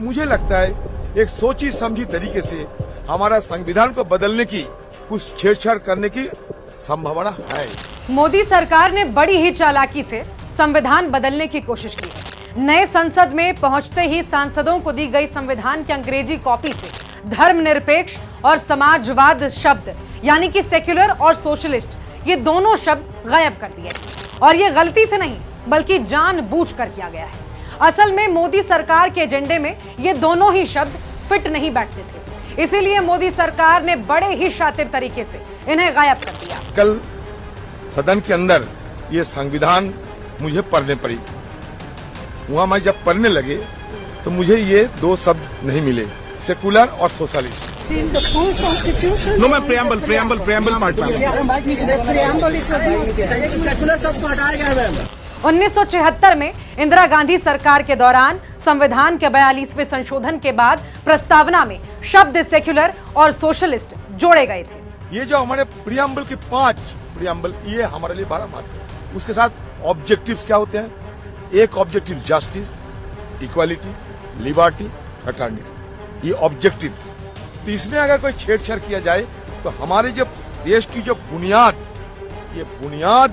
मुझे लगता है एक सोची समझी तरीके से हमारा संविधान को बदलने की कुछ छेड़छाड़ करने की संभावना है। मोदी सरकार ने बड़ी ही चालाकी से संविधान बदलने की कोशिश की है। नए संसद में पहुंचते ही सांसदों को दी गई संविधान की अंग्रेजी कॉपी से धर्मनिरपेक्ष और समाजवाद शब्द यानी कि सेक्युलर और सोशलिस्ट ये दोनों शब्द गायब कर दिए और ये गलती से नहीं बल्कि जानबूझकर किया गया है। असल में मोदी सरकार के एजेंडे में ये दोनों ही शब्द फिट नहीं बैठते थे, इसीलिए मोदी सरकार ने बड़े ही शातिर तरीके से इन्हें गायब कर दिया। कल सदन के अंदर ये संविधान मुझे पढ़ने पड़ी। वहां मैं जब पढ़ने लगे तो मुझे ये दो शब्द नहीं मिले, सेकुलर और सोशलिस्ट। नो मैं प्रेम्बल पार्ट में 1976 में इंदिरा गांधी सरकार के दौरान संविधान के 42वें संशोधन के बाद प्रस्तावना में शब्द सेक्युलर और सोशलिस्ट जोड़े गए थे। ये जो हमारे प्रियम्बल के 5 प्रियम्बल ये हमारे लिए बड़ा महत्व है। उसके साथ ऑब्जेक्टिव्स क्या होते हैं? एक objective justice, equality, liberty, fraternity, ये ऑब्जेक्टिव्स। तो इसमें अगर कोई छेड़छाड़ किया जाए तो हमारे जो देश की जो बुनियाद, ये बुनियाद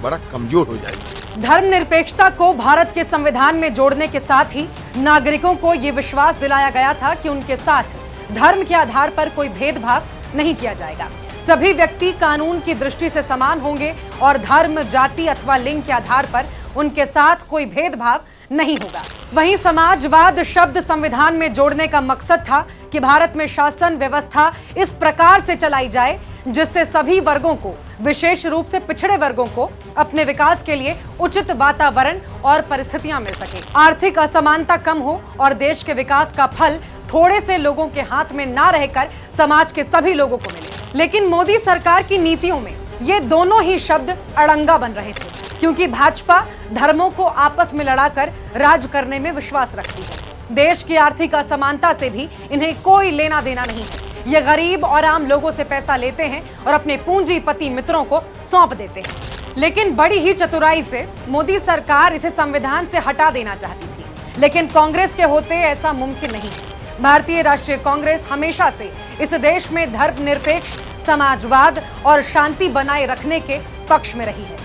बड़ा कमजोर हो जाएगी। धर्मनिरपेक्षता को भारत के संविधान में जोड़ने के साथ ही नागरिकों को ये विश्वास दिलाया गया था कि उनके साथ धर्म के आधार पर कोई भेदभाव नहीं किया जाएगा। सभी व्यक्ति कानून की दृष्टि से समान होंगे और धर्म, जाति अथवा लिंग के आधार पर उनके साथ कोई भेदभाव नहीं होगा। वहीं समाजवाद शब्द संविधान में जोड़ने का मकसद था कि भारत में शासन व्यवस्था इस प्रकार से चलाई जाए जिससे सभी वर्गों को, विशेष रूप से पिछड़े वर्गों को अपने विकास के लिए उचित वातावरण और परिस्थितियां मिल सके, आर्थिक असमानता कम हो और देश के विकास का फल थोड़े से लोगों के हाथ में ना रहकर समाज के सभी लोगों को मिले। लेकिन मोदी सरकार की नीतियों में ये दोनों ही शब्द अड़ंगा बन रहे थे, क्योंकि भाजपा धर्मों को आपस में लड़ाकर राज करने में विश्वास रखती है। देश की आर्थिक असमानता से भी इन्हें कोई लेना देना नहीं है। ये गरीब और आम लोगों से पैसा लेते हैं और अपने पूंजीपति मित्रों को सौंप देते हैं। लेकिन बड़ी ही चतुराई से मोदी सरकार इसे संविधान से हटा देना चाहती थी, लेकिन कांग्रेस के होते ऐसा मुमकिन नहीं है। भारतीय राष्ट्रीय कांग्रेस हमेशा से इस देश में धर्मनिरपेक्ष, समाजवाद और शांति बनाए रखने के पक्ष में रही है।